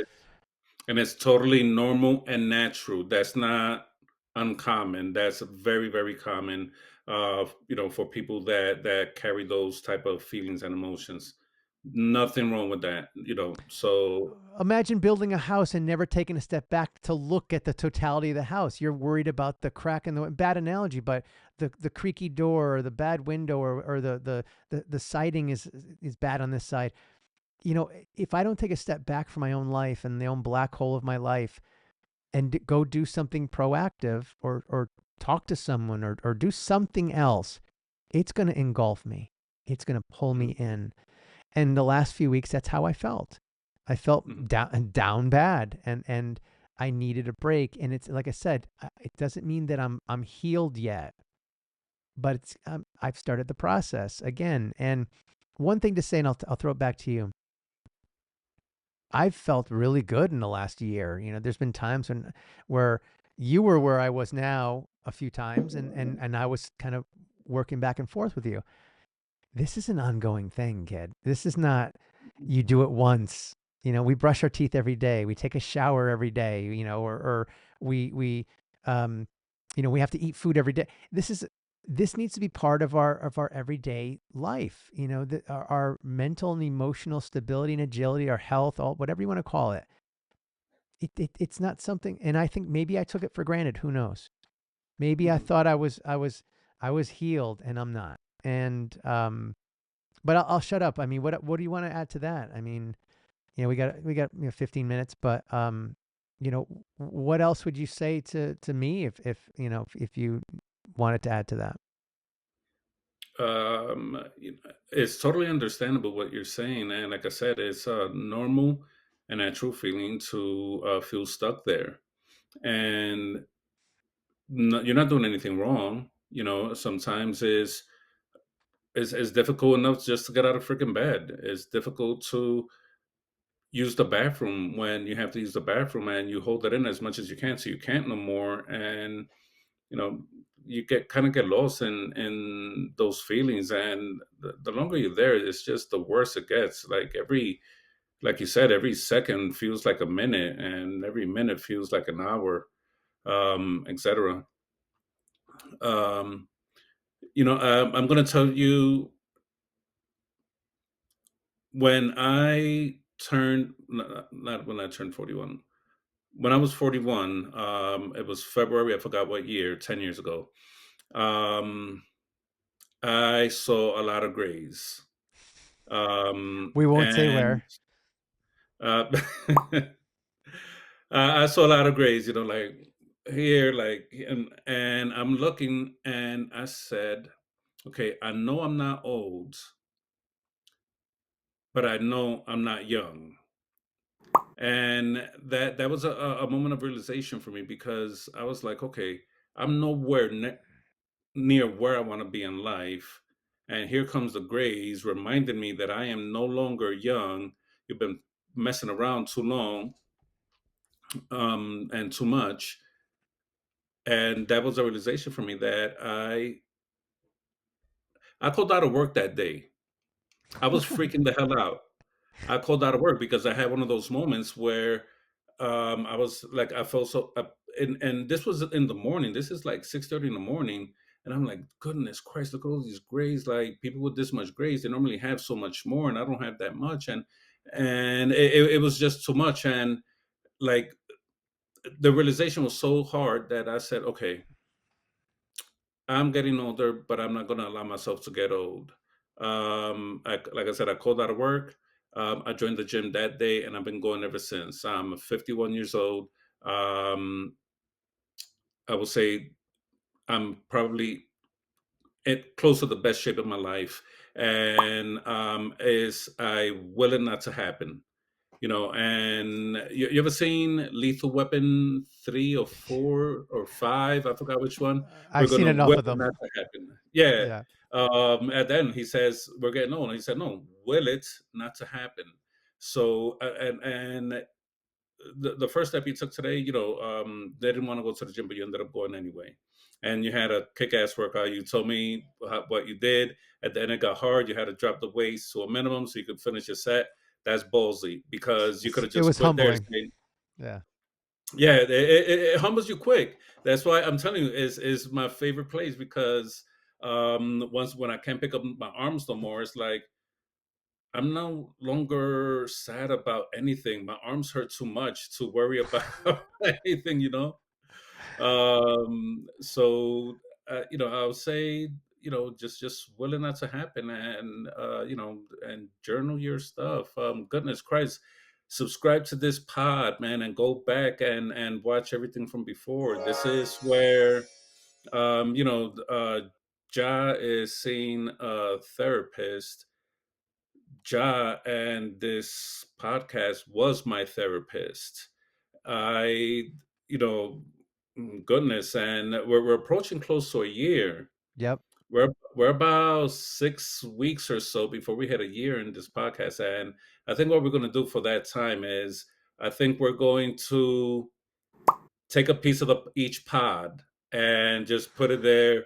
and it's totally normal and natural. That's not uncommon. That's very, very common. For people that carry those type of feelings and emotions. Nothing wrong with that, so Imagine building a house and never taking a step back to look at the totality of the house. You're worried about the crack in the bad analogy, but the creaky door or the bad window or the siding is bad on this side. If I don't take a step back from my own life and the own black hole of my life and go do something proactive or talk to someone or do something else, it's going to engulf me. It's going to pull me mhm, in. And the last few weeks, that's how I felt. I felt mhm, down bad, and I needed a break. And it's like I said, it doesn't mean that I'm healed yet, but I've started the process again. And one thing to say, and I'll throw it back to you. I've felt really good in the last year. There's been times where you were where I was now a few times, and I was kind of working back and forth with you. This is an ongoing thing, kid. This is not you do it once. We brush our teeth every day. We take a shower every day, or we um we have to eat food every day. This needs to be part of our everyday life. Our mental and emotional stability and agility, our health, all whatever you want to call it. It's not something, and I think maybe I took it for granted. Who knows? Maybe I mhm. thought I was healed, and I'm not. And but I'll shut up. I mean, what do you want to add to that? I mean, we got 15 minutes, but what else would you say to me if you wanted to add to that? It's totally understandable what you're saying, and like I said, it's a normal and natural feeling to feel stuck there, and you're not doing anything wrong. Sometimes it's difficult enough just to get out of freaking bed. It's difficult to use the bathroom when you have to use the bathroom, and you hold it in as much as you can, so you can't no more, and you know you get lost in those feelings, and the longer you're there, it's just the worse it gets. Like you said, every second feels like a minute, and every minute feels like an hour, etc. um I'm going to tell you, when I turned not when I turned 41, when I was 41, it was February, I forgot what year, 10 years ago. um I saw a lot of grays. We won't say And where. uh, I saw a lot of grays, like here, like, and I'm looking, and I said, okay, I know I'm not old, but I know I'm not young. And that was a moment of realization for me, because I was like, okay, I'm nowhere near where I want to be in life. And here comes the grays reminding me that I am no longer young. You've been messing around too long, and too much. And that was a realization for me that I called out of work that day. I was freaking the hell out. I called out of work because I had one of those moments where I was like, I felt so up, and this was in the morning. This is like 6:30 in the morning, and I'm like, goodness Christ, look at all these grays. Like, people with this much grays, they normally have so much more, and I don't have that much, and it was just too much, and like the realization was so hard that I said, okay, I'm getting older, but I'm not going to allow myself to get old. Like I said, I called out of work. I joined the gym that day, and I've been going ever since. I'm 51 years old. Um, I will say I'm probably close to the best shape of my life, and is I will it not to happen. And you ever seen Lethal Weapon 3 or 4 or 5? I forgot which one. We're I've seen gonna enough will of it them. not to happen. Yeah. Yeah. At the end, he says, "We're getting old." And he said, "No, will it not to happen?" So, and the first step you took today, they didn't want to go to the gym, but you ended up going anyway. And you had a kick-ass workout. You told me what you did. At the end, it got hard. You had to drop the weights to a minimum so you could finish your set. That's ballsy, because you could have It just was quit there humbling. saying, Yeah. yeah, it humbles you quick. That's why I'm telling you, is my favorite place, because once when I can't pick up my arms no more, it's like I'm no longer sad about anything. My arms hurt too much to worry about anything, you know? So I'll say, just willing that to happen, and and journal your stuff. Goodness Christ, subscribe to this pod, man, and go back and watch everything from before. This is where Ja is seeing a therapist. Ja and this podcast was my therapist. I, you know, goodness, and we're approaching close to a year. Yep. We're about 6 weeks or so before we hit a year in this podcast, and I think what we're going to do for that time is I think we're going to take a piece of each pod and just put it there,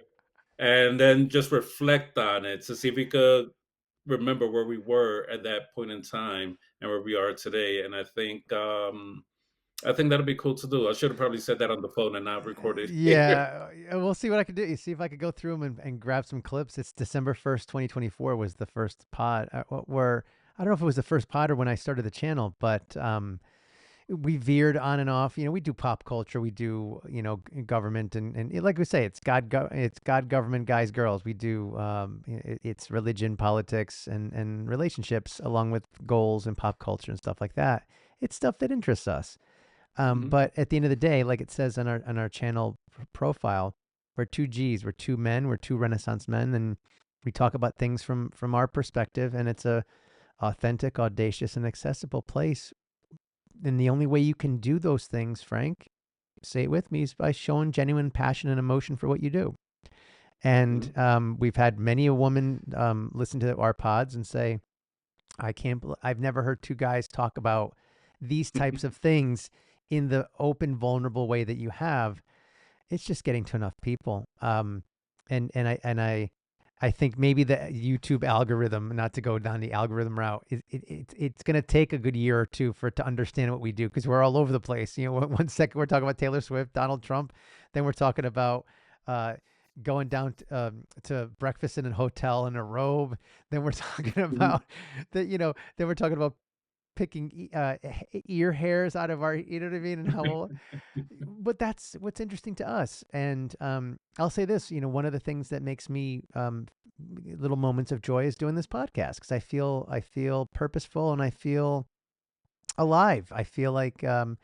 and then just reflect on it to see if we could remember where we were at that point in time and where we are today. And I think that'll be cool to do. I should have probably said that on the phone and not recorded here. Yeah, we'll see what I can do. You see if I could go through them and grab some clips. It's December 1st, 2024 was the first pod where I don't know if it was the first pod or when I started the channel, but we veered on and off. We do pop culture, we do, government and like we say, it's God, government, guys, girls. We do it's religion, politics and relationships along with goals and pop culture and stuff like that. It's stuff that interests us. Mhm, But at the end of the day, like it says on our channel profile, we're two G's, we're two men, we're two Renaissance men, and we talk about things from our perspective, and it's a authentic, audacious, and accessible place. And the only way you can do those things, Frank, say it with me, is by showing genuine passion and emotion for what you do. mhm, And we've had many a woman listen to our pods and say, I've never heard two guys talk about these types of things in the open, vulnerable way that you have. It's just getting to enough people. And I think maybe the YouTube algorithm, not to go down the algorithm route, it's going to take a good year or two for it to understand what we do, because we're all over the place. One second we're talking about Taylor Swift, Donald Trump, then we're talking about uh, going down to breakfast in a hotel in a robe. Then we're talking mhm, about that. Then we're talking about picking ear hairs out of our, you know what I mean, and how but that's what's interesting to us. And I'll say this, one of the things that makes me little moments of joy is doing this podcast, because I feel purposeful and I feel alive. I feel like when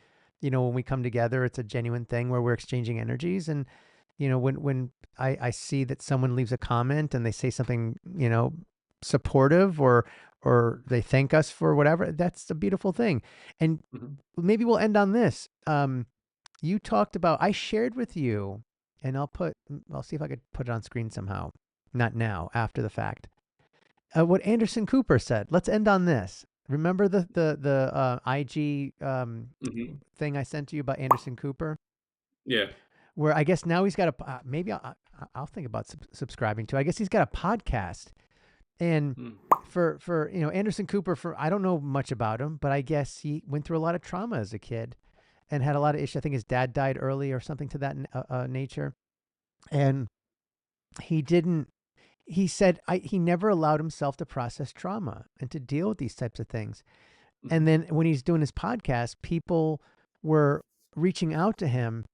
we come together, it's a genuine thing where we're exchanging energies. And when I see that someone leaves a comment and they say something, supportive, or they thank us for whatever, that's a beautiful thing. And mhm, maybe we'll end on this. You talked about, I shared with you, and I'll see if I could put it on screen somehow. Not now, after the fact. What Anderson Cooper said. Let's end on this. Remember the IG mhm. thing I sent to you about Anderson Cooper, Yeah. where I guess now he's got a maybe I'll think about subscribing to. I guess he's got a podcast, and Mm, for Anderson Cooper, for I don't know much about him, but I guess he went through a lot of trauma as a kid and had a lot of issues. I think his dad died early or something to that nature. And he didn't, he said he never allowed himself to process trauma and to deal with these types of things. And mhm, then when he's doing his podcast, people were reaching out to him,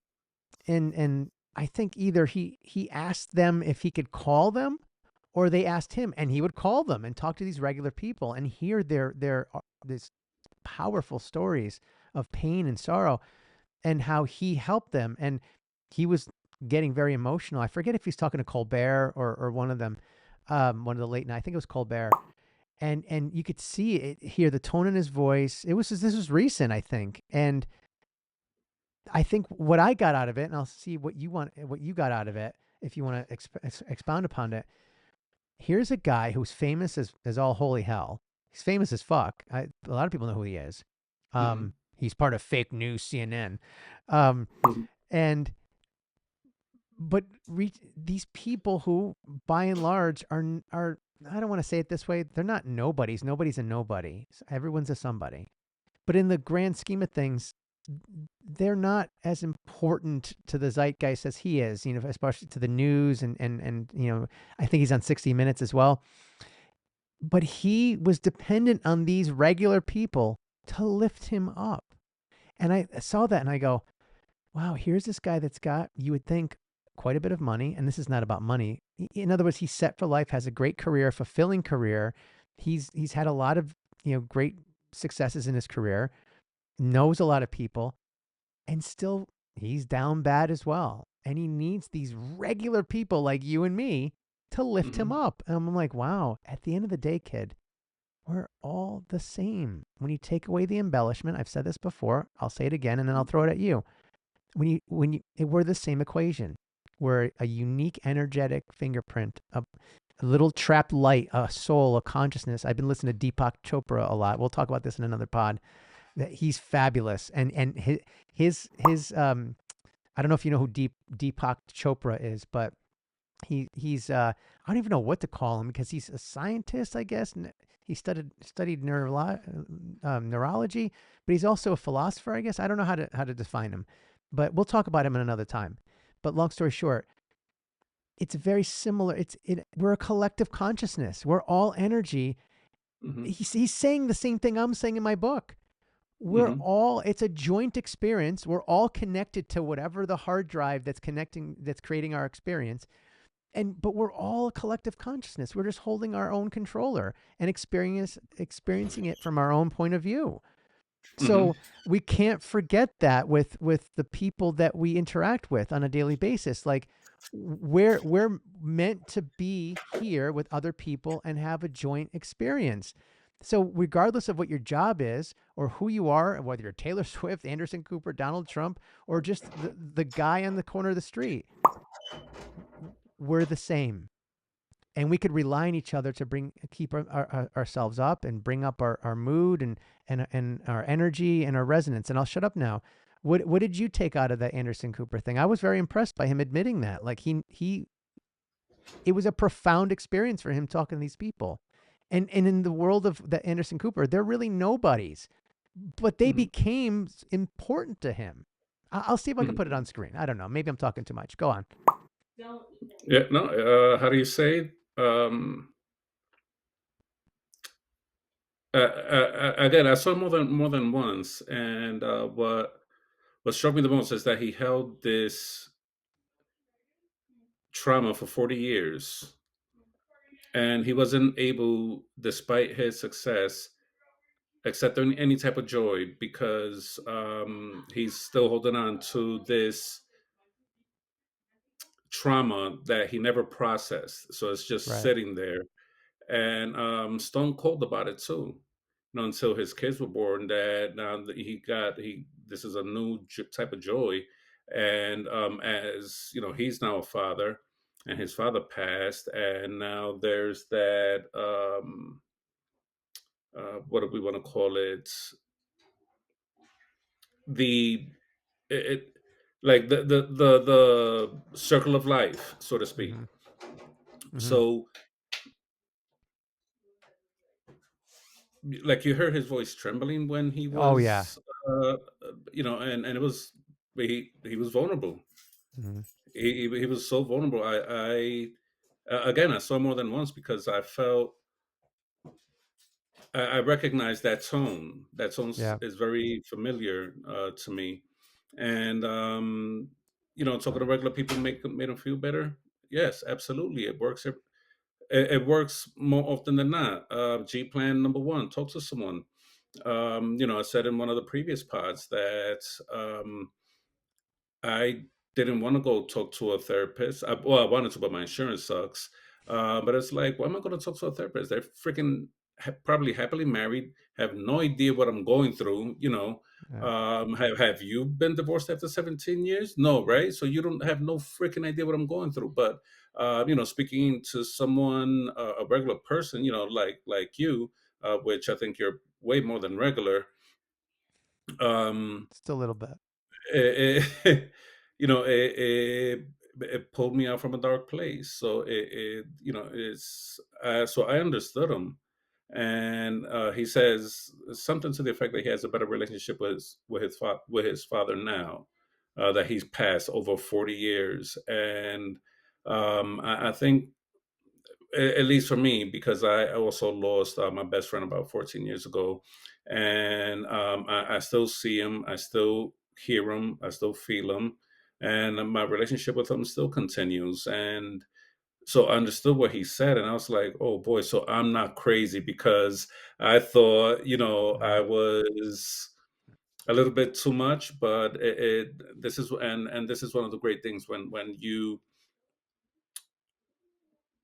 and I think either he asked them if he could call them, or they asked him, and he would call them and talk to these regular people and hear their this powerful stories of pain and sorrow, and how he helped them. And he was getting very emotional. I forget if he's talking to Colbert or one of them, one of the late night. I think it was Colbert. And you could see it, hear the tone in his voice. This was recent, I think. And I think what I got out of it, and I'll see what you got out of it if you want to expound upon it. Here's a guy who's famous as all holy hell. He's famous as fuck. A lot of people know who he is. mhm, He's part of fake news CNN. Um, mhm, and but these people who by and large are, I don't want to say it this way, they're not nobodies. Nobody's a nobody. Everyone's a somebody. But in the grand scheme of things, they're not as important to the zeitgeist as he is, especially to the news. And I think he's on 60 Minutes as well. But he was dependent on these regular people to lift him up. And I saw that and I go, wow, here's this guy that's got, you would think, quite a bit of money. And this is not about money. In other words, he's set for life, has a great career, fulfilling career. He's had a lot of, great successes in his career, knows a lot of people, and still he's down bad as well. And he needs these regular people like you and me to lift him Hmm. up. And I'm like, wow, at the end of the day, kid, we're all the same. When you take away the embellishment, I've said this before, I'll say it again and then I'll throw it at you. We're the same equation. We're a unique energetic fingerprint, a little trapped light, a soul, a consciousness. I've been listening to Deepak Chopra a lot. We'll talk about this in another pod. That he's fabulous, and his I don't know if you know who Deepak Chopra is, but he's I don't even know what to call him because he's a scientist, I guess. He studied neurology, but he's also a philosopher, I guess. I don't know how to define him, but we'll talk about him in another time. But long story short, it's very similar. We're a collective consciousness. We're all energy. Hmm. He's saying the same thing I'm saying in my book. Hmm. It's a joint experience. We're all connected to whatever the hard drive that's creating our experience. But we're all a collective consciousness. We're just holding our own controller and experiencing it from our own point of view. Hmm. So we can't forget that with the people that we interact with on a daily basis. Like we're meant to be here with other people and have a joint experience. So regardless of what your job is or who you are, whether you're Taylor Swift, Anderson Cooper, Donald Trump, or just the guy on the corner of the street, we're the same. And we could rely on each other to keep ourselves up and bring up our mood and our energy and our resonance. And I'll shut up now. What did you take out of that Anderson Cooper thing? I was very impressed by him admitting that. Like he it was a profound experience for him talking to these people. And in the world of the Anderson Cooper, they're really nobodies, but they Hmm. became important to him. I'll see if I can put it Hmm. on screen. I don't know. Maybe I'm talking too much. Go on. Yeah, no. How do you say? Again, I saw more than once, and what struck me the most is that he held this trauma for 40 years, and he wasn't able, despite his success, accept any type of joy because he's still holding on to this trauma that he never processed. So it's just Right. sitting there, and stone cold about it too. Until his kids were born, that now that he this is a new type of joy, and as you know, he's now a father, and his father passed, and now there's that what do we want to call it? The it like the circle of life, so to speak. Mm-hmm. Mm-hmm. So like you heard his voice trembling when he Oh yeah. was and it was he was vulnerable. Mm-hmm. He was so vulnerable. Again, I saw more than once because I recognize that tone. That tone Yeah. is very familiar to me, and talking to regular people made them feel better. Yes, absolutely, it works. It works more often than not. G plan number one: talk to someone. I said in one of the previous pods that I didn't want to go talk to a therapist. I wanted to, but my insurance sucks. But it's like, why am I going to talk to a therapist? They're freaking probably happily married, have no idea what I'm going through. Yeah. Have you been divorced after 17 years? No, right? So you don't have no freaking idea what I'm going through. But speaking to someone, a regular person, like you, which I think you're way more than regular. Um, Just a little bit. it, it pulled me out from a dark place. So it's so I understood him, and he says something to the effect that he has a better relationship with his father now, that he's passed over 40 years, and I think at least for me, because I also lost my best friend about 14 years ago, and I still see him, I still hear him, I still feel him, and my relationship with him still continues. And so I understood what he said, and I was like, "Oh boy!" So I'm not crazy because I thought, I Right. was a little bit too much. But this is, and this is one of the great things when you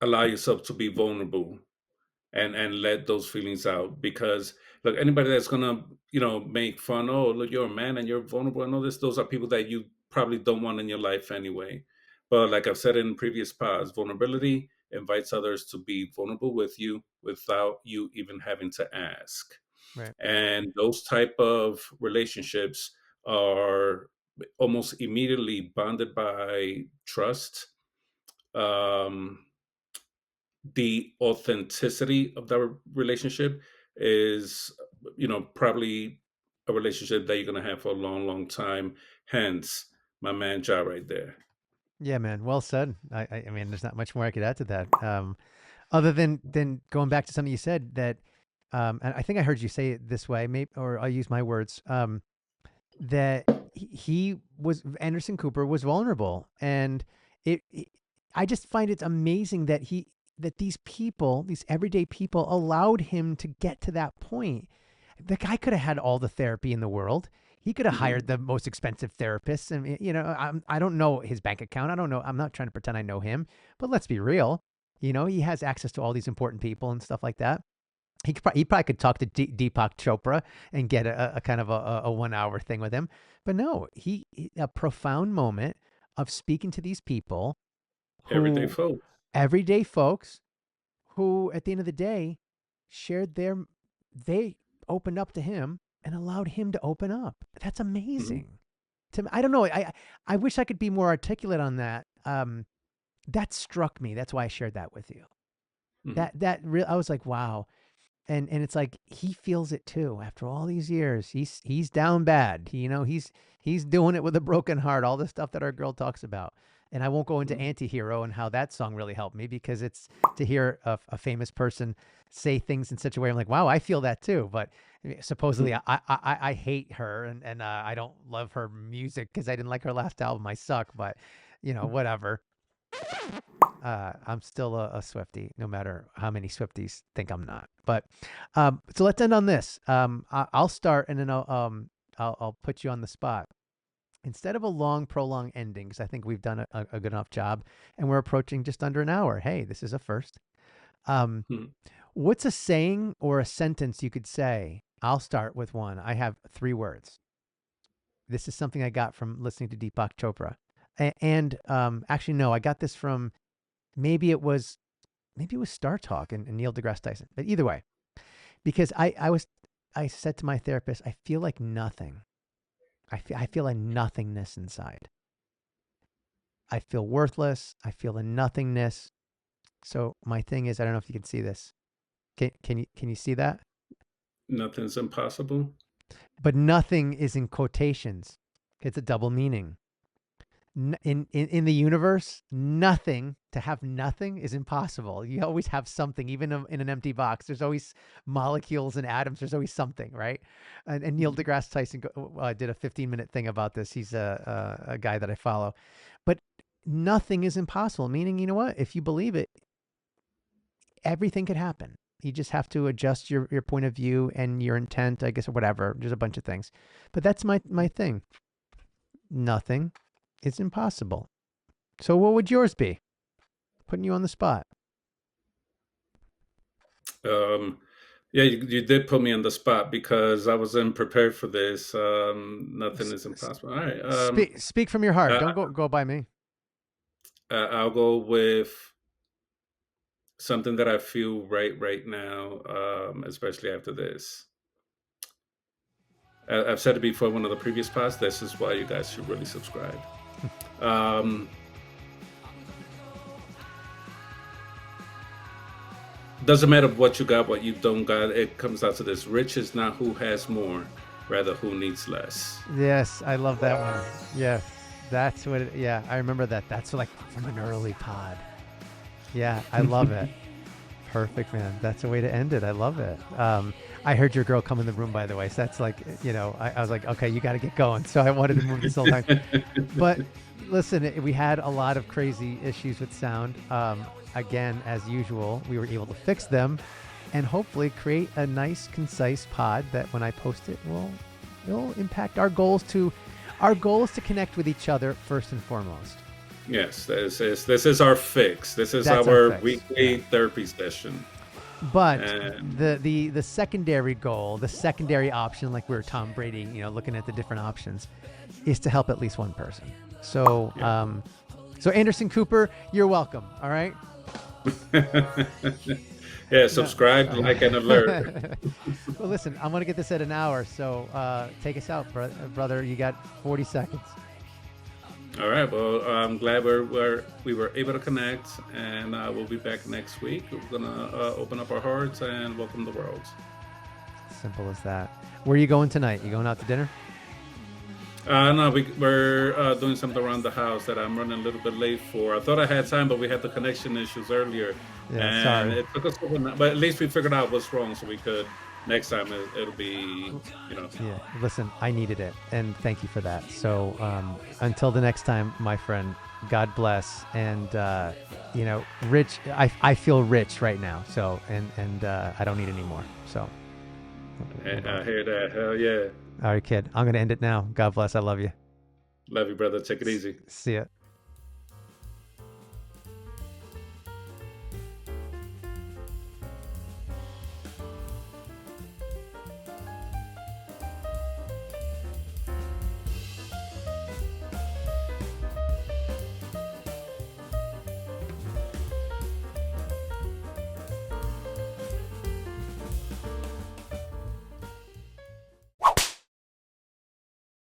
allow yourself to be vulnerable and let those feelings out. Because look, anybody that's gonna make fun, oh look, you're a man and you're vulnerable and all this, those are people that you probably don't want in your life anyway. But like I've said in previous pods, vulnerability invites others to be vulnerable with you without you even having to ask. Right. And those type of relationships are almost immediately bonded by trust. um the authenticity of that relationship is, probably a relationship that you're going to have for a long, long time. Hence, my man Ja right there. Yeah, man. Well said. I mean, there's not much more I could add to that. Other than going back to something you said that, and I think I heard you say it this way, maybe, or I'll use my words, that he was Anderson Cooper was vulnerable, and it I just find it amazing that these people, these everyday people, allowed him to get to that point. The guy could have had all the therapy in the world. He could have Hmm. hired the most expensive therapists. And, I don't know his bank account. I don't know. I'm not trying to pretend I know him, but let's be real. He has access to all these important people and stuff like that. He probably could talk to Deepak Chopra and get a kind of a 1 hour thing with him. But no, a profound moment of speaking to these people Everyday who folk. everyday folks who at the end of the day shared they opened up to him and allowed him to open up. That's Hmm. amazing. To me, I don't know. I wish I could be more articulate on that. That struck me. That's why I shared that with you. Hmm. I was like, wow. And it's like he feels it too after all these years. He's down bad. He's doing it with a broken heart, all the stuff that our girl talks about. And I won't go into Hmm. Antihero and how that song really helped me, because it's to hear a famous person say things in such a way, I'm like, wow, I feel that too. But supposedly I hate her, and I don't love her music because I didn't like her last album. I suck. But whatever. I'm still a Swiftie, no matter how many Swifties think I'm not. But so let's end on this. I'll start, and then I'll put you on the spot. Instead of a long, prolonged ending, because I think we've done a good enough job, and we're approaching just under an hour. Hey, this is a first. Um, Hmm. what's a saying or a sentence you could say? I'll start with one. I have 3 words. This is something I got from listening to Deepak Chopra. And actually, no, I got this from maybe it was Star Talk and Neil deGrasse Tyson. But either way, because I said to my therapist, I feel like nothing. I feel a nothingness inside. I feel worthless. I feel a nothingness. So my thing is, I don't know if you can see this. Can you see that? Nothing's impossible. But nothing is in quotations. It's a double meaning. In the universe, nothing to have nothing is impossible. You always have something, even in an empty box. There's always molecules and atoms. There's always something, right? And Neil Mhm. deGrasse Tyson did a 15-minute thing about this. He's a guy that I follow. But nothing is impossible, meaning, you know what? If you believe it, everything could happen. You just have to adjust your point of view and your intent, I guess, or whatever. There's a bunch of things. But that's my thing. Nothing is impossible. So what would yours be? Putting you on the spot. Um, yeah, you did put me on the spot because I wasn't prepared for this. Nothing is impossible. All right. Speak from your heart. I, Don't go by me. I'll go with something that I feel right now, especially after this. I've said it before in one of the previous pods. This is why you guys should really subscribe. Um, doesn't matter what you got, what you don't got. It comes out to this: rich is not who has more, rather who needs less. Yes, I love that one. Yes, that's what. Yeah, I remember that. That's like from an early pod. Yeah, I love it. Perfect, man. That's a way to end it. I love it. I heard your girl come in the room, by the way. So that's like, I was like, okay, you got to get going. So I wanted to move this whole time. But listen, we had a lot of crazy issues with sound. Again, as usual, we were able to fix them and hopefully create a nice, concise pod that when I post it will impact our goals to connect with each other first and foremost. Yes, this is our fix. This is That's our fix. weekly therapy session. But And the secondary goal, the secondary option, like we were Tom Brady, looking at the different options, is to help at least one person. So, so Anderson Cooper, you're welcome. All right. yeah, subscribe, like, and alert. Well, listen, I'm gonna get this at an hour, so take us out, brother. You got 40 seconds. All right. Well, I'm glad we were able to connect, and we'll be back next week. We're gonna open up our hearts and welcome the world. Simple as that. Where are you going tonight? You going out to dinner? No, we're doing something around the house that I'm running a little bit late for. I thought I had time, but we had the connection issues earlier. Yeah, and sorry. It took us but at least we figured out what's wrong, so we could next time it'll be, Yeah, listen, I needed it, and thank you for that. So until the next time, my friend, God bless. And rich, I feel rich right now. So and I don't need any more. So I hear that. Hell yeah. all right, kid, I'm gonna end it now. God bless. I love you. Love you, brother. Take it easy. See ya.